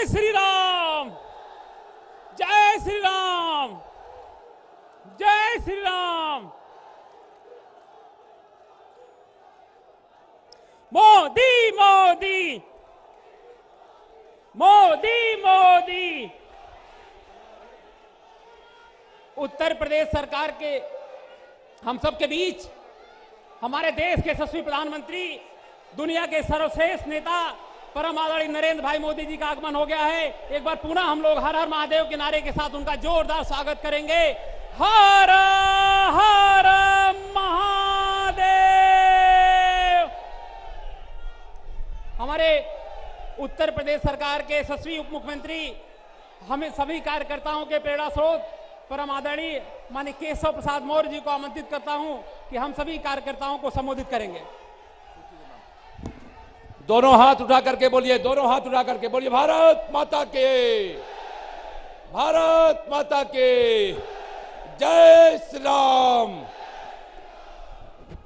जय श्री राम, जय श्री राम, जय श्री राम। मोदी मोदी मोदी मोदी। उत्तर प्रदेश सरकार के हम सब के बीच हमारे देश के यशस्वी प्रधानमंत्री, दुनिया के सर्वश्रेष्ठ नेता परम आदरणीय नरेंद्र भाई मोदी जी का आगमन हो गया है। एक बार पुनः हम लोग हर हर महादेव के नारे के साथ उनका जोरदार स्वागत करेंगे। हर हर महादेव। हमारे उत्तर प्रदेश सरकार के यशस्वी उप मुख्यमंत्री, हमें सभी कार्यकर्ताओं के प्रेरणा स्रोत परम आदरणीय माननीय केशव प्रसाद मौर्य जी को आमंत्रित करता हूं कि हम सभी कार्यकर्ताओं को संबोधित करेंगे। दोनों हाथ उठा करके बोलिए, दोनों हाथ उठा करके बोलिए, भारत माता के, भारत माता के जय श्री राम।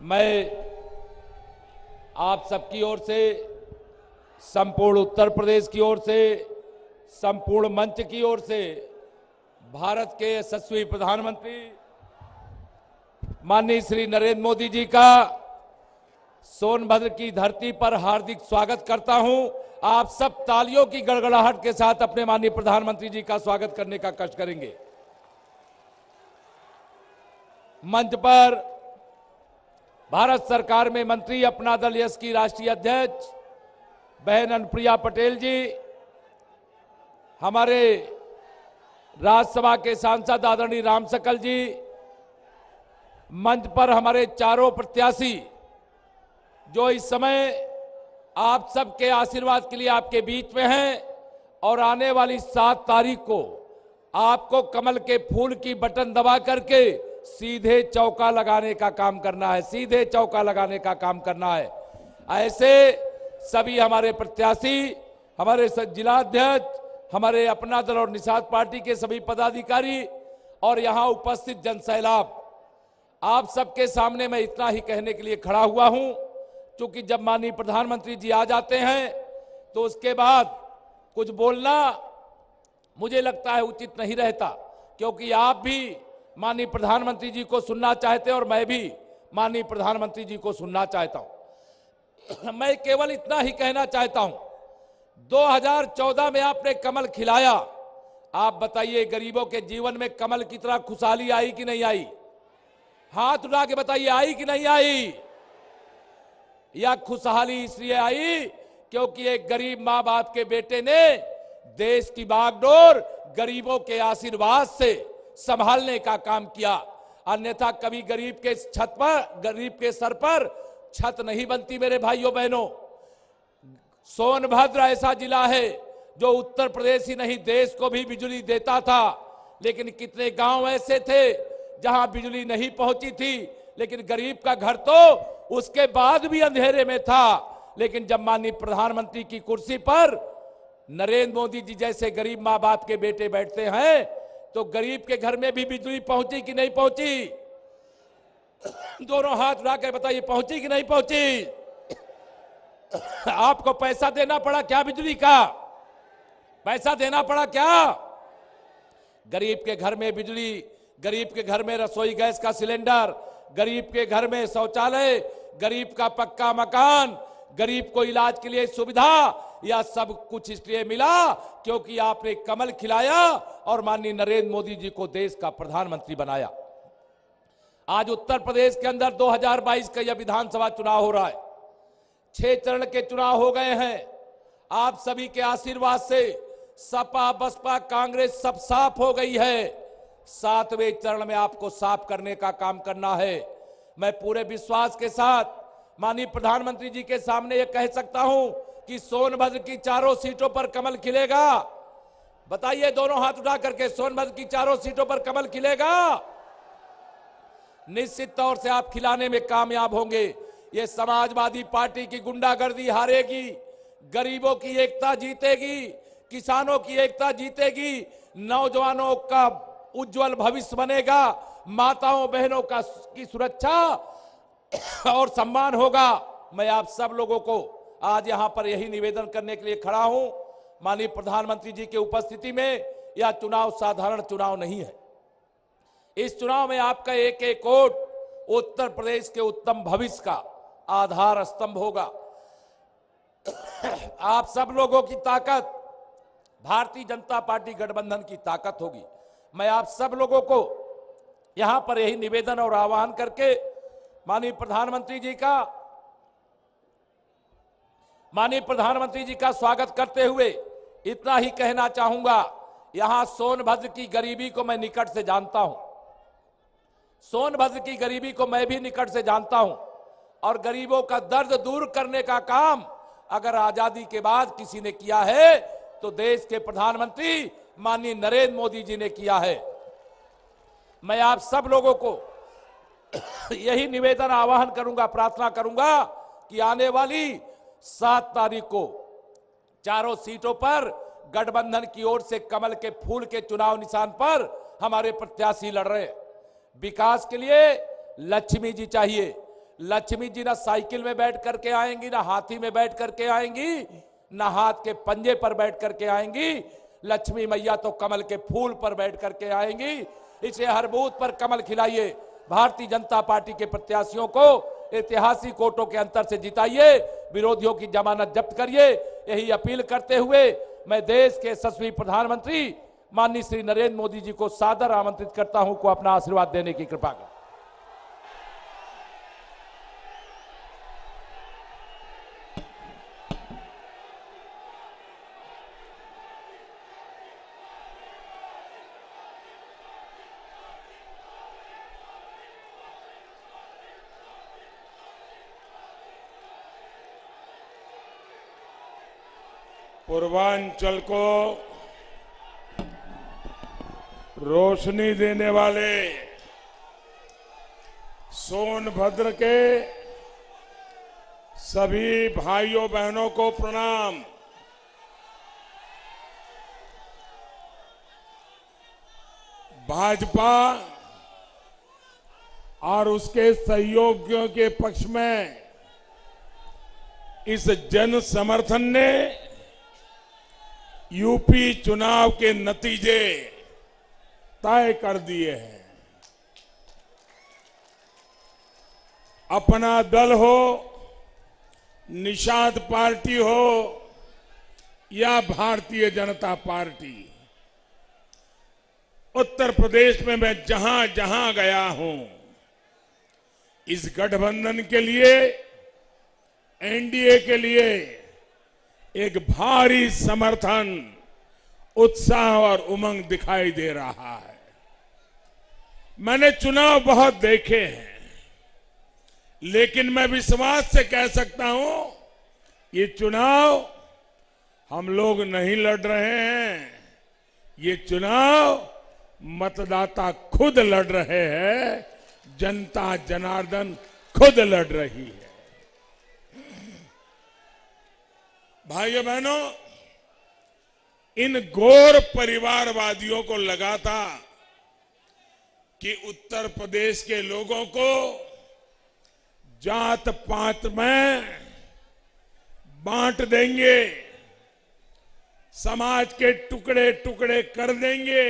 मैं आप सबकी ओर से, संपूर्ण उत्तर प्रदेश की ओर से, संपूर्ण मंच की ओर से भारत के यशस्वी प्रधानमंत्री माननीय श्री नरेंद्र मोदी जी का सोनभद्र की धरती पर हार्दिक स्वागत करता हूं। आप सब तालियों की गड़गड़ाहट के साथ अपने माननीय प्रधानमंत्री जी का स्वागत करने का कष्ट करेंगे। मंच पर भारत सरकार में मंत्री, अपना दल यस की राष्ट्रीय अध्यक्ष बहन अनुप्रिया पटेल जी, हमारे राज्यसभा के सांसद आदरणीय राम सकल जी, मंच पर हमारे चारों प्रत्याशी जो इस समय आप सबके आशीर्वाद के लिए आपके बीच में हैं और आने वाली 7 तारीख को आपको कमल के फूल की बटन दबा करके सीधे चौका लगाने का काम करना है, सीधे चौका लगाने का काम करना है। ऐसे सभी हमारे प्रत्याशी, हमारे जिलाध्यक्ष, हमारे अपना दल और निषाद पार्टी के सभी पदाधिकारी और यहां उपस्थित जनसैलाब, आप सबके सामने मैं इतना ही कहने के लिए खड़ा हुआ हूं, क्योंकि जब माननीय प्रधानमंत्री जी आ जाते हैं तो उसके बाद कुछ बोलना मुझे लगता है उचित नहीं रहता, क्योंकि आप भी माननीय प्रधानमंत्री जी को सुनना चाहते हैं और मैं भी माननीय प्रधानमंत्री जी को सुनना चाहता हूं। मैं केवल इतना ही कहना चाहता हूं, 2014 में आपने कमल खिलाया। आप बताइए, गरीबों के जीवन में कमल की तरह खुशहाली आई कि नहीं आई? हाथ उठा के बताइए, आई कि नहीं आई? या खुशहाली इसलिए आई क्योंकि एक गरीब मां बाप के बेटे ने देश की बागडोर गरीबों के आशीर्वाद से संभालने का काम किया। अन्यथा कभी गरीब के छत पर, गरीब के सर पर छत नहीं बनती। मेरे भाइयों बहनों, सोनभद्र ऐसा जिला है जो उत्तर प्रदेश ही नहीं देश को भी बिजली देता था, लेकिन कितने गांव ऐसे थे जहां बिजली नहीं पहुंची थी, लेकिन गरीब का घर तो उसके बाद भी अंधेरे में था। लेकिन जब माननीय प्रधानमंत्री की कुर्सी पर नरेंद्र मोदी जी जैसे गरीब मां बाप के बेटे बैठते हैं तो गरीब के घर में भी बिजली पहुंची कि नहीं पहुंची? दोनों हाथ उठा कर बताइए, पहुंची कि नहीं पहुंची? आपको पैसा देना पड़ा क्या बिजली का? पैसा देना पड़ा क्या? गरीब के घर में बिजली, गरीब के घर में रसोई गैस का सिलेंडर, गरीब के घर में शौचालय, गरीब का पक्का मकान, गरीब को इलाज के लिए सुविधा, यह सब कुछ इसलिए मिला क्योंकि आपने कमल खिलाया और माननीय नरेंद्र मोदी जी को देश का प्रधानमंत्री बनाया। आज उत्तर प्रदेश के अंदर 2022 का यह विधानसभा चुनाव हो रहा है। 6 चरण के चुनाव हो गए हैं। आप सभी के आशीर्वाद से सपा, बसपा, कांग्रेस सब साफ हो गई है। 7वें चरण में आपको साफ करने का काम करना है। मैं पूरे विश्वास के साथ माननीय प्रधानमंत्री जी के सामने यह कह सकता हूं कि सोनभद्र की चारों सीटों पर कमल खिलेगा। बताइए दोनों हाथ उठा करके, सोनभद्र की चारों सीटों पर कमल खिलेगा? निश्चित तौर से आप खिलाने में कामयाब होंगे। ये समाजवादी पार्टी की गुंडागर्दी हारेगी, गरीबों की एकता जीतेगी, किसानों की एकता जीतेगी, नौजवानों का उज्जवल भविष्य बनेगा, माताओं बहनों का की सुरक्षा और सम्मान होगा। मैं आप सब लोगों को आज यहां पर यही निवेदन करने के लिए खड़ा हूं माननीय प्रधानमंत्री जी की उपस्थिति में यह चुनाव साधारण चुनाव नहीं है। इस चुनाव में आपका एक एक वोट उत्तर प्रदेश के उत्तम भविष्य का आधार स्तंभ होगा। आप सब लोगों की ताकत भारतीय जनता पार्टी गठबंधन की ताकत होगी। मैं आप सब लोगों को यहां पर यही निवेदन और आह्वान करके माननीय प्रधानमंत्री जी का स्वागत करते हुए इतना ही कहना चाहूंगा, यहां सोनभद्र की गरीबी को मैं निकट से जानता हूं। सोनभद्र की गरीबी को मैं भी निकट से जानता हूं और गरीबों का दर्द दूर करने का काम अगर आजादी के बाद किसी ने किया है तो देश के प्रधानमंत्री माननीय नरेंद्र मोदी जी ने किया है। मैं आप सब लोगों को यही निवेदन आह्वान करूंगा, प्रार्थना करूंगा कि आने वाली 7 तारीख को चारों सीटों पर गठबंधन की ओर से कमल के फूल के चुनाव निशान पर हमारे प्रत्याशी लड़ रहे हैं। विकास के लिए लक्ष्मी जी चाहिए। लक्ष्मी जी ना साइकिल में बैठ करके आएंगी, ना हाथी में बैठ करके आएंगी, ना हाथ के पंजे पर बैठ करके आएंगी। लक्ष्मी मैया तो कमल के फूल पर बैठ करके आएंगी। इसे हर बूथ पर कमल खिलाइए। भारतीय जनता पार्टी के प्रत्याशियों को ऐतिहासिक वोटों के अंतर से जिताइए, विरोधियों की जमानत जब्त करिए। यही अपील करते हुए मैं देश के यशस्वी प्रधानमंत्री माननीय श्री नरेंद्र मोदी जी को सादर आमंत्रित करता हूं को अपना आशीर्वाद देने की कृपा करें। पूर्वांचल को रोशनी देने वाले सोनभद्र के सभी भाइयों बहनों को प्रणाम। भाजपा और उसके सहयोगियों के पक्ष में इस जन समर्थन ने यूपी चुनाव के नतीजे तय कर दिए हैं। अपना दल हो, निषाद पार्टी हो या भारतीय जनता पार्टी, उत्तर प्रदेश में मैं जहां जहां गया हूं, इस गठबंधन के लिए, एनडीए के लिए एक भारी समर्थन, उत्साह और उमंग दिखाई दे रहा है। मैंने चुनाव बहुत देखे हैं, लेकिन मैं विश्वास से कह सकता हूं ये चुनाव हम लोग नहीं लड़ रहे हैं, ये चुनाव मतदाता खुद लड़ रहे हैं, जनता जनार्दन खुद लड़ रही है। भाइयों बहनों, इन घोर परिवारवादियों को लगा था कि उत्तर प्रदेश के लोगों को जात पात में बांट देंगे, समाज के टुकड़े टुकड़े कर देंगे,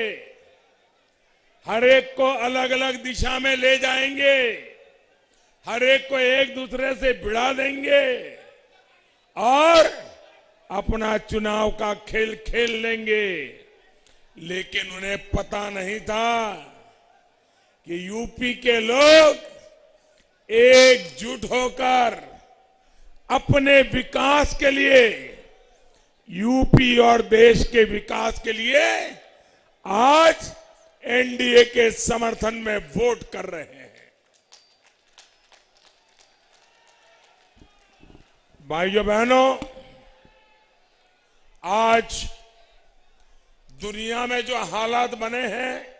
हर एक को अलग अलग दिशा में ले जाएंगे, हर एक को एक दूसरे से भिड़ा देंगे और अपना चुनाव का खेल खेल लेंगे। लेकिन उन्हें पता नहीं था कि यूपी के लोग एकजुट होकर अपने विकास के लिए, यूपी और देश के विकास के लिए आज एनडीए के समर्थन में वोट कर रहे हैं। भाइयों बहनों, आज दुनिया में जो हालात बने हैं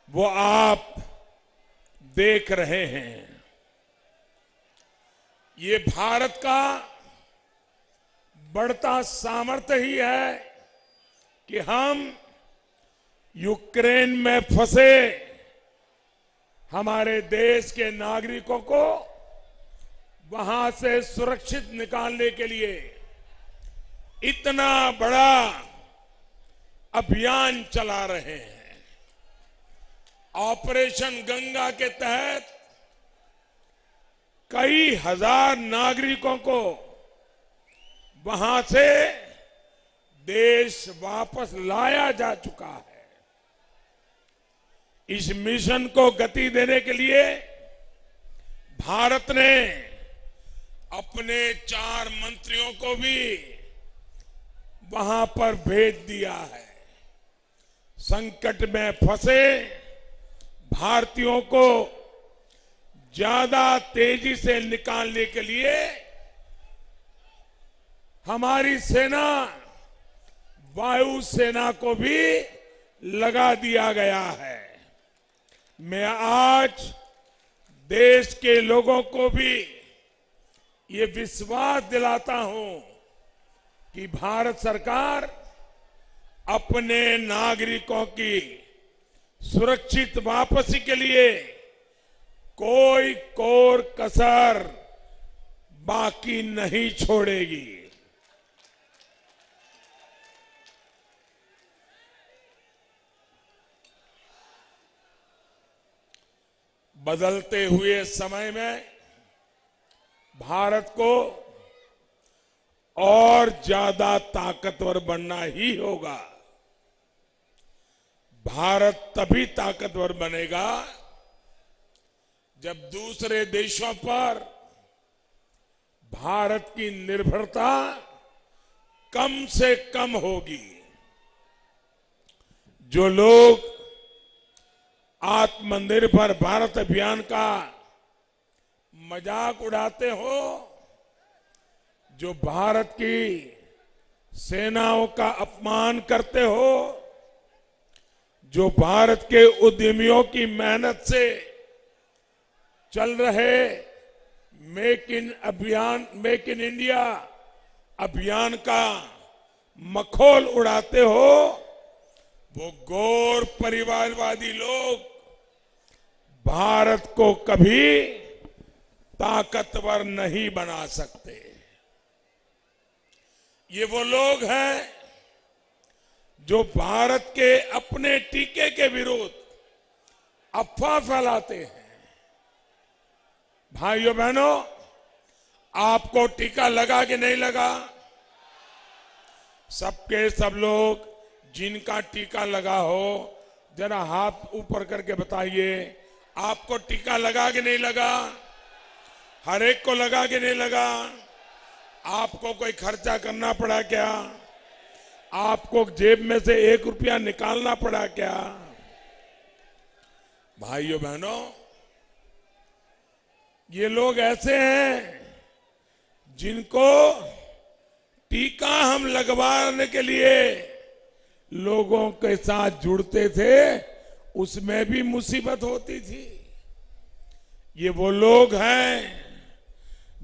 वो आप देख रहे हैं। ये भारत का बढ़ता सामर्थ्य ही है कि हम यूक्रेन में फंसे हमारे देश के नागरिकों को वहां से सुरक्षित निकालने के लिए इतना बड़ा अभियान चला रहे हैं। ऑपरेशन गंगा के तहत कई हजार नागरिकों को वहां से देश वापस लाया जा चुका है। इस मिशन को गति देने के लिए भारत ने अपने 4 मंत्रियों को भी वहां पर भेज दिया है। संकट में फंसे भारतीयों को ज्यादा तेजी से निकालने के लिए हमारी सेना, वायु सेना को भी लगा दिया गया है। मैं आज देश के लोगों को भी ये विश्वास दिलाता हूं कि भारत सरकार अपने नागरिकों की सुरक्षित वापसी के लिए कोई कोर कसर बाकी नहीं छोड़ेगी। बदलते हुए समय में भारत को और ज्यादा ताकतवर बनना ही होगा। भारत तभी ताकतवर बनेगा जब दूसरे देशों पर भारत की निर्भरता कम से कम होगी। जो लोग आत्मनिर्भर भारत अभियान का मजाक उड़ाते हो, जो भारत की सेनाओं का अपमान करते हो, जो भारत के उद्यमियों की मेहनत से चल रहे मेक इन इंडिया अभियान का मखौल उड़ाते हो, वो गौर परिवारवादी लोग भारत को कभी ताकतवर नहीं बना सकते। ये वो लोग हैं जो भारत के अपने टीके के विरुद्ध अफवाह फैलाते हैं। भाइयों बहनों, आपको टीका लगा कि नहीं लगा? सबके सब लोग जिनका टीका लगा हो जरा हाथ ऊपर करके बताइए, आपको टीका लगा कि नहीं लगा? हर एक को लगा कि नहीं लगा? आपको कोई खर्चा करना पड़ा क्या? आपको जेब में से 1 रुपया निकालना पड़ा क्या? भाइयों बहनों, ये लोग ऐसे हैं जिनको टीका हम लगवाने के लिए लोगों के साथ जुड़ते थे, उसमें भी मुसीबत होती थी। ये वो लोग हैं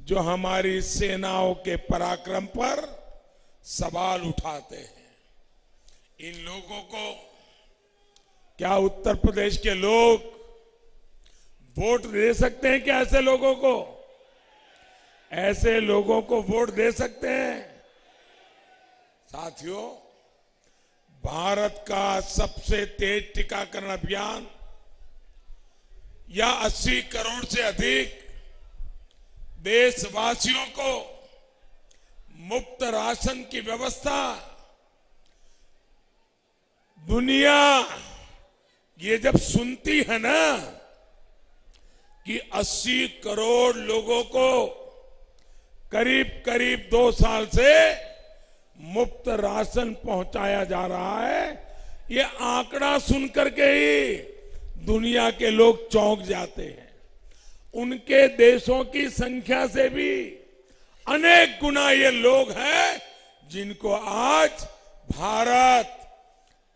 जो हमारी सेनाओं के पराक्रम पर सवाल उठाते हैं। इन लोगों को क्या उत्तर प्रदेश के लोग वोट दे सकते हैं? क्या ऐसे लोगों को, ऐसे लोगों को वोट दे सकते हैं? साथियों, भारत का सबसे तेज टीकाकरण अभियान या 80 करोड़ से अधिक देशवासियों को मुफ्त राशन की व्यवस्था, दुनिया ये जब सुनती है ना कि 80 करोड़ लोगों को करीब करीब 2 साल से मुफ्त राशन पहुंचाया जा रहा है, ये आंकड़ा सुनकर के ही दुनिया के लोग चौंक जाते हैं। उनके देशों की संख्या से भी अनेक गुना ये लोग हैं जिनको आज भारत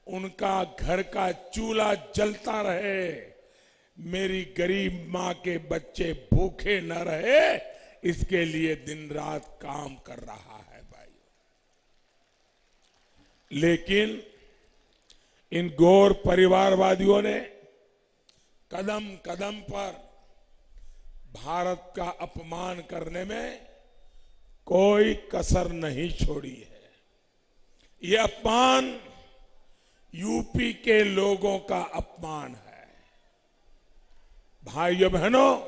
उनका घर का चूल्हा जलता रहे, मेरी गरीब मां के बच्चे भूखे न रहे, इसके लिए दिन रात काम कर रहा है भाई। लेकिन इन गौर परिवारवादियों ने कदम कदम पर भारत का अपमान करने में कोई कसर नहीं छोड़ी है। ये अपमान यूपी के लोगों का अपमान है। भाइयों बहनों,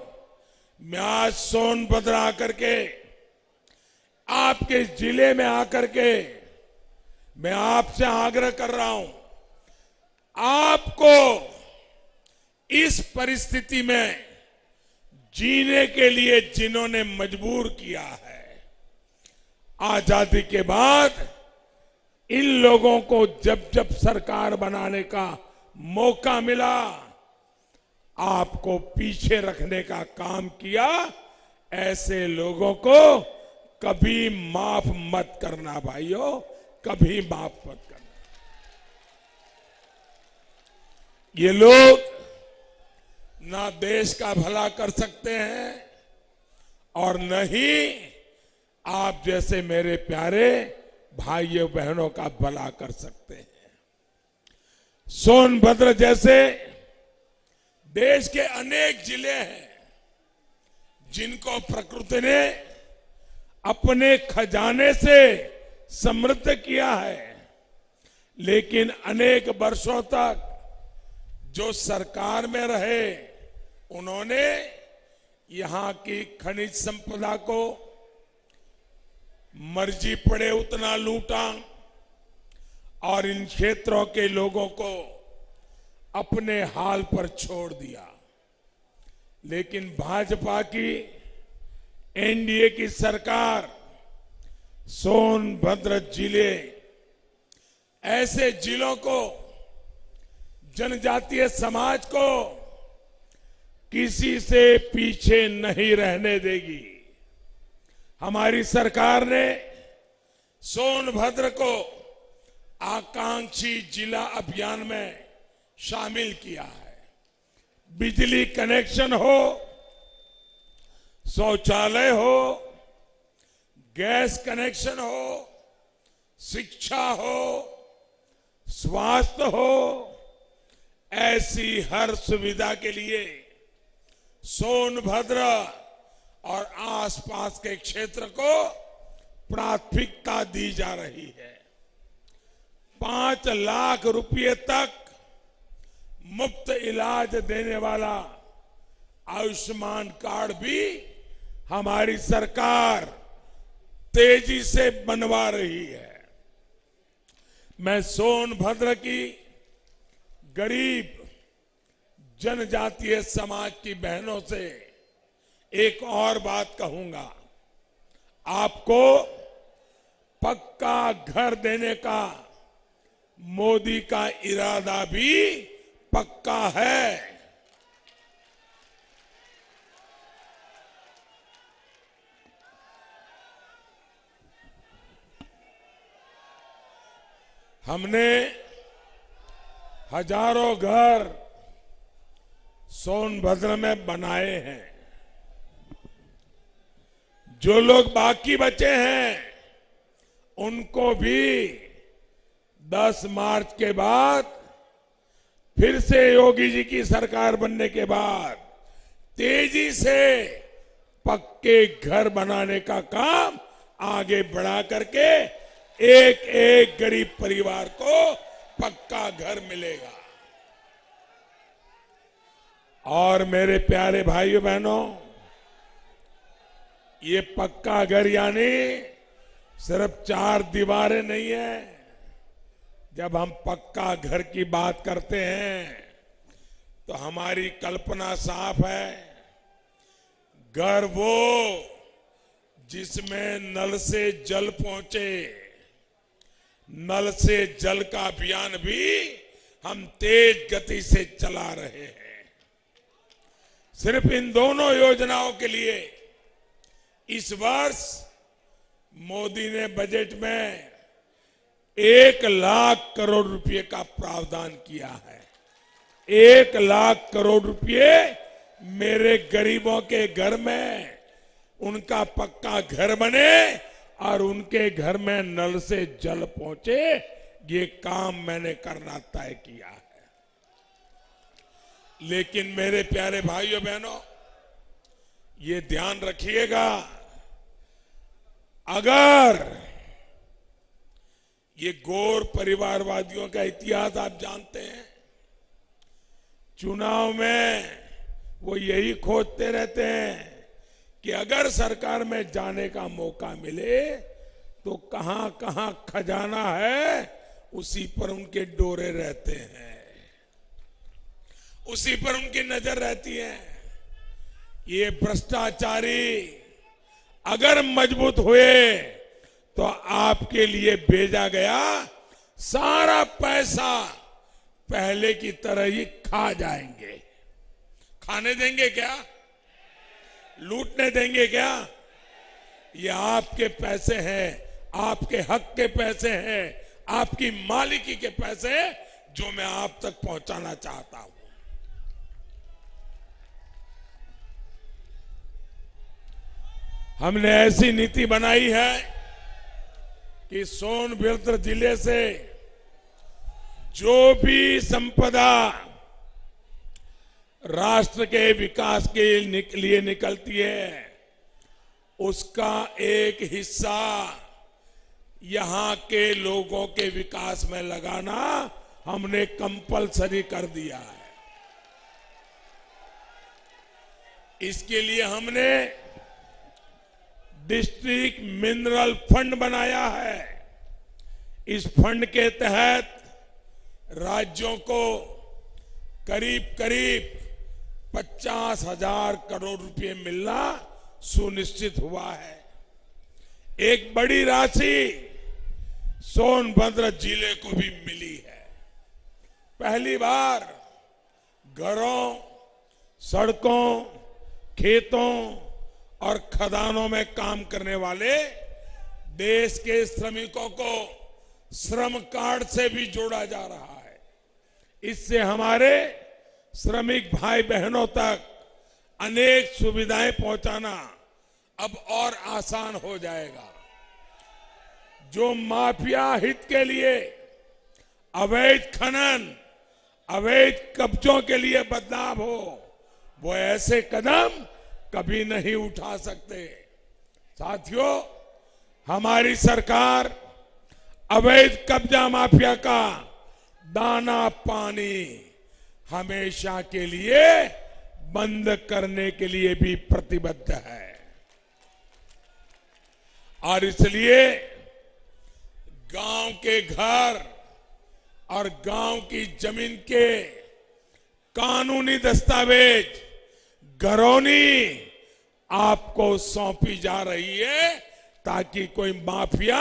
मैं आज सोनभद्र आकर के, आपके जिले में आकर के मैं आपसे आग्रह कर रहा हूं, आपको इस परिस्थिति में जीने के लिए जिन्होंने मजबूर किया है, आजादी के बाद इन लोगों को जब जब सरकार बनाने का मौका मिला, आपको पीछे रखने का काम किया। ऐसे लोगों को कभी माफ मत करना भाइयों, कभी माफ मत करना। ये लोग ना देश का भला कर सकते हैं और न ही आप जैसे मेरे प्यारे भाइयों बहनों का भला कर सकते हैं। सोनभद्र जैसे देश के अनेक जिले हैं जिनको प्रकृति ने अपने खजाने से समृद्ध किया है, लेकिन अनेक वर्षों तक जो सरकार में रहे उन्होंने यहां की खनिज संपदा को मर्जी पड़े उतना लूटा और इन क्षेत्रों के लोगों को अपने हाल पर छोड़ दिया। लेकिन भाजपा की एनडीए की सरकार सोनभद्र जिले, ऐसे जिलों को, जनजातीय समाज को किसी से पीछे नहीं रहने देगी। हमारी सरकार ने सोनभद्र को आकांक्षी जिला अभियान में शामिल किया है। बिजली कनेक्शन हो, शौचालय हो, गैस कनेक्शन हो, शिक्षा हो, स्वास्थ्य हो, ऐसी हर सुविधा के लिए सोनभद्र और आसपास के क्षेत्र को प्राथमिकता दी जा रही है। 5 लाख रुपए तक मुफ्त इलाज देने वाला आयुष्मान कार्ड भी हमारी सरकार तेजी से बनवा रही है। मैं सोनभद्र की गरीब जनजातीय समाज की बहनों से एक और बात कहूंगा, आपको पक्का घर देने का मोदी का इरादा भी पक्का है। हमने हजारों घर सोनभद्र में बनाए हैं। जो लोग बाकी बचे हैं उनको भी 10 मार्च के बाद, फिर से योगी जी की सरकार बनने के बाद तेजी से पक्के घर बनाने का काम आगे बढ़ा करके एक एक गरीब परिवार को पक्का घर मिलेगा। और मेरे प्यारे भाइयों बहनों, ये पक्का घर यानी सिर्फ 4 दीवारें नहीं है। जब हम पक्का घर की बात करते हैं तो हमारी कल्पना साफ है। घर वो जिसमें नल से जल पहुंचे। नल से जल का अभियान भी हम तेज गति से चला रहे हैं। सिर्फ इन दोनों योजनाओं के लिए इस वर्ष मोदी ने बजट में 1 लाख करोड़ रुपए का प्रावधान किया है। 1 लाख करोड़ रुपए मेरे गरीबों के घर में उनका पक्का घर बने और उनके घर में नल से जल पहुंचे, ये काम मैंने करना तय किया है। लेकिन मेरे प्यारे भाइयों बहनों, ये ध्यान रखिएगा, अगर ये गौर परिवारवादियों का इतिहास आप जानते हैं। चुनाव में वो यही खोजते रहते हैं कि अगर सरकार में जाने का मौका मिले तो कहां कहां खजाना है, उसी पर उनके डोरे रहते हैं, उसी पर उनकी नजर रहती है। ये भ्रष्टाचारी अगर मजबूत हुए तो आपके लिए भेजा गया सारा पैसा पहले की तरह ही खा जाएंगे। खाने देंगे क्या? लूटने देंगे क्या? ये आपके पैसे हैं, आपके हक के पैसे हैं, आपकी मालिकी के पैसे जो मैं आप तक पहुंचाना चाहता हूं। हमने ऐसी नीति बनाई है कि सोनभद्र जिले से जो भी संपदा राष्ट्र के विकास के लिए निकलती है, उसका एक हिस्सा यहां के लोगों के विकास में लगाना हमने कंपलसरी कर दिया है। इसके लिए हमने डिस्ट्रिक्ट मिनरल फंड बनाया है। इस फंड के तहत राज्यों को करीब करीब 50,000 करोड़ रुपए मिलना सुनिश्चित हुआ है। एक बड़ी राशि सोनभद्र जिले को भी मिली है। पहली बार घरों, सड़कों, खेतों और खदानों में काम करने वाले देश के श्रमिकों को श्रम कार्ड से भी जोड़ा जा रहा है। इससे हमारे श्रमिक भाई बहनों तक अनेक सुविधाएं पहुंचाना अब और आसान हो जाएगा। जो माफिया हित के लिए अवैध खनन, अवैध कब्जों के लिए बदनाम हो, वो ऐसे कदम कभी नहीं उठा सकते। साथियों, हमारी सरकार अवैध कब्जा माफिया का दाना पानी हमेशा के लिए बंद करने के लिए भी प्रतिबद्ध है। और इसलिए गांव के घर और गांव की जमीन के कानूनी दस्तावेज घरौनी आपको सौंपी जा रही है, ताकि कोई माफिया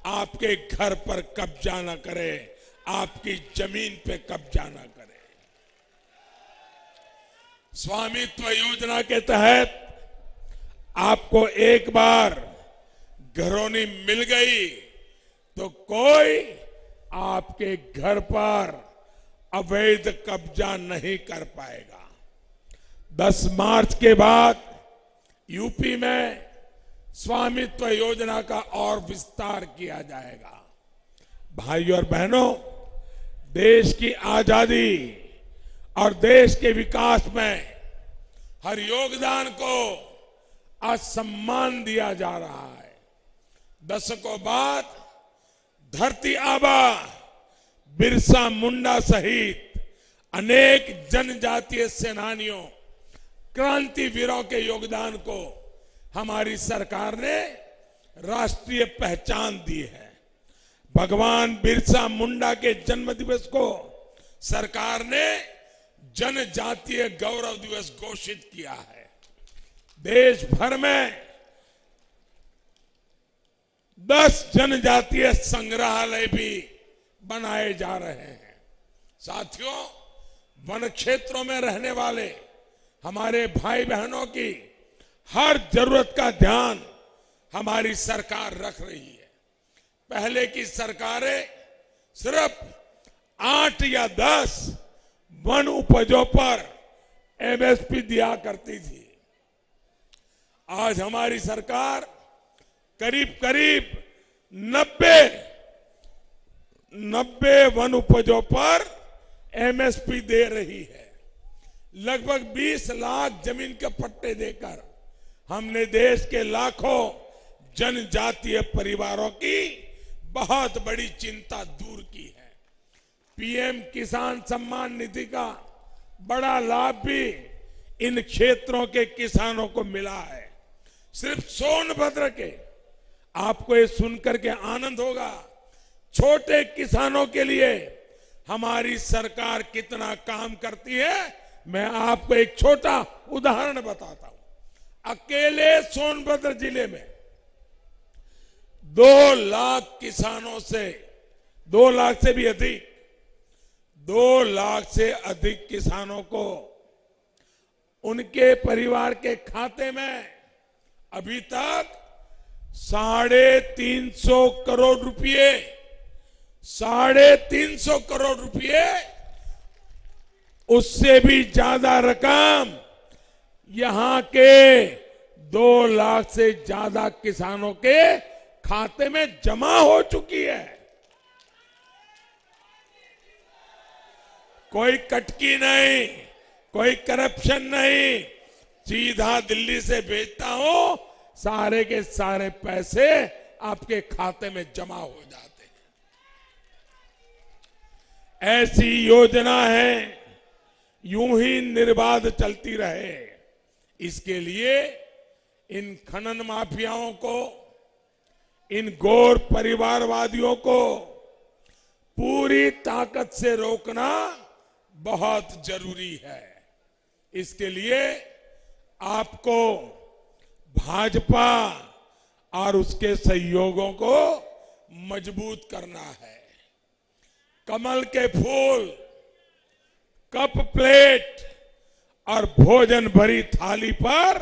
आपके घर पर कब्जा न करे, आपकी जमीन पे कब्जा न करे। स्वामित्व योजना के तहत आपको एक बार घरौनी मिल गई तो कोई आपके घर पर अवैध कब्जा नहीं कर पाएगा। 10 मार्च के बाद यूपी में स्वामित्व योजना का और विस्तार किया जाएगा। भाइयों और बहनों, देश की आजादी और देश के विकास में हर योगदान को आज सम्मान दिया जा रहा है। दशकों बाद धरती आबा बिरसा मुंडा सहित अनेक जनजातीय सेनानियों, क्रांतिवीरों के योगदान को हमारी सरकार ने राष्ट्रीय पहचान दी है। भगवान बिरसा मुंडा के जन्म दिवस को सरकार ने जनजातीय गौरव दिवस घोषित किया है। देश भर में 10 जनजातीय संग्रहालय भी बनाए जा रहे हैं। साथियों, वन क्षेत्रों में रहने वाले हमारे भाई बहनों की हर जरूरत का ध्यान हमारी सरकार रख रही है। पहले की सरकारें सिर्फ 8 या 10 वन उपजों पर एमएसपी दिया करती थी। आज हमारी सरकार करीब करीब 90 वन उपजों पर एमएसपी दे रही है। लगभग 20 लाख जमीन के पट्टे देकर हमने देश के लाखों जनजातीय परिवारों की बहुत बड़ी चिंता दूर की है। पीएम किसान सम्मान निधि का बड़ा लाभ भी इन क्षेत्रों के किसानों को मिला है। सिर्फ सोनभद्र के, आपको ये सुनकर के आनंद होगा, छोटे किसानों के लिए हमारी सरकार कितना काम करती है। मैं आपको एक छोटा उदाहरण बताता हूं। अकेले सोनभद्र जिले में 2 लाख किसानों से, 2 लाख से भी अधिक, 2 लाख से अधिक किसानों को उनके परिवार के खाते में अभी तक 350 करोड़ रुपए, 350 करोड़ रुपए, उससे भी ज्यादा रकम यहां के 2 लाख से ज्यादा किसानों के खाते में जमा हो चुकी है। कोई कटकी नहीं, कोई करप्शन नहीं, सीधा दिल्ली से भेजता हूं, सारे के सारे पैसे आपके खाते में जमा हो जाते हैं। ऐसी योजना है, यूं ही निर्बाध चलती रहे। इसके लिए इन खनन माफियाओं को, इन गौर परिवारवादियों को पूरी ताकत से रोकना बहुत जरूरी है। इसके लिए आपको भाजपा और उसके सहयोगों को मजबूत करना है। कमल के फूल, कप प्लेट और भोजन भरी थाली पर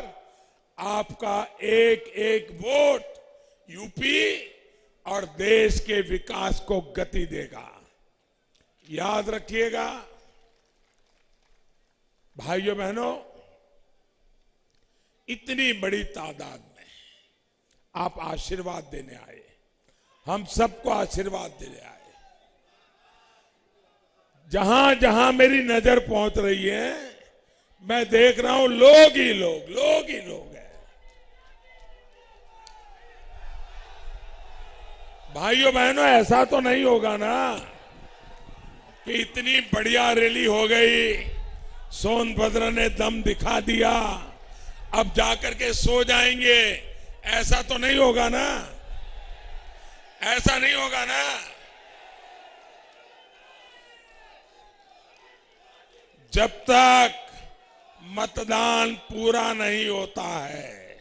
आपका एक एक वोट यूपी और देश के विकास को गति देगा। याद रखिएगा भाइयों बहनों, इतनी बड़ी तादाद में आप आशीर्वाद देने आए, हम सबको आशीर्वाद देने आए। जहां जहां मेरी नजर पहुंच रही है, मैं देख रहा हूं लोग ही लोग हैं। भाइयों बहनों, ऐसा तो नहीं होगा ना कि इतनी बढ़िया रैली हो गई, सोनभद्र ने दम दिखा दिया, अब जाकर के सो जाएंगे, ऐसा तो नहीं होगा ना, ऐसा नहीं होगा ना। जब तक मतदान पूरा नहीं होता है,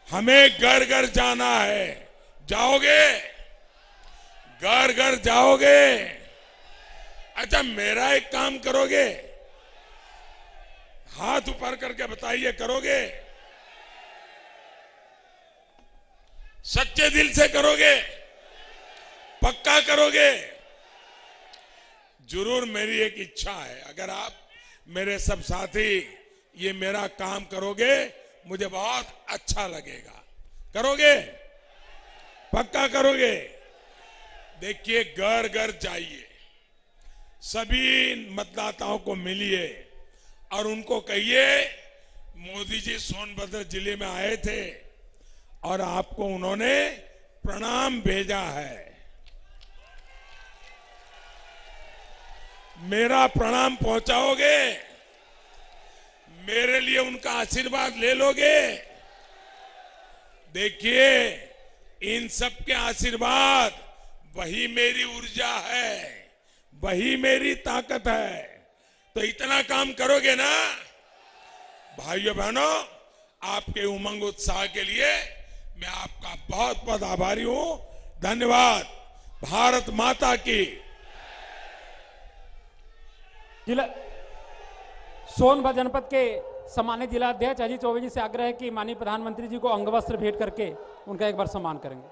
हमें घर घर जाना है। जाओगे? घर घर जाओगे? अच्छा, मेरा एक काम करोगे? हाथ ऊपर करके बताइए, करोगे? सच्चे दिल से करोगे? पक्का करोगे? जरूर मेरी एक इच्छा है, अगर आप मेरे सब साथी ये मेरा काम करोगे, मुझे बहुत अच्छा लगेगा। करोगे? पक्का करोगे? देखिए, घर घर जाइए, सभी मतदाताओं को मिलिए और उनको कहिए मोदी जी सोनभद्र जिले में आए थे और आपको उन्होंने प्रणाम भेजा है। मेरा प्रणाम पहुंचाओगे? मेरे लिए उनका आशीर्वाद ले लोगे? देखिए, इन सब के आशीर्वाद वही मेरी ऊर्जा है, वही मेरी ताकत है। तो इतना काम करोगे ना भाइयों बहनों? आपके उमंग उत्साह के लिए मैं आपका बहुत बहुत आभारी हूं। धन्यवाद। भारत माता की। जिला सोनभद्र जनपद के सम्मानित जिला अध्यक्ष अजीत चौबे जी से आग्रह है कि माननीय प्रधानमंत्री जी को अंगवस्त्र भेंट करके उनका एक बार सम्मान करेंगे।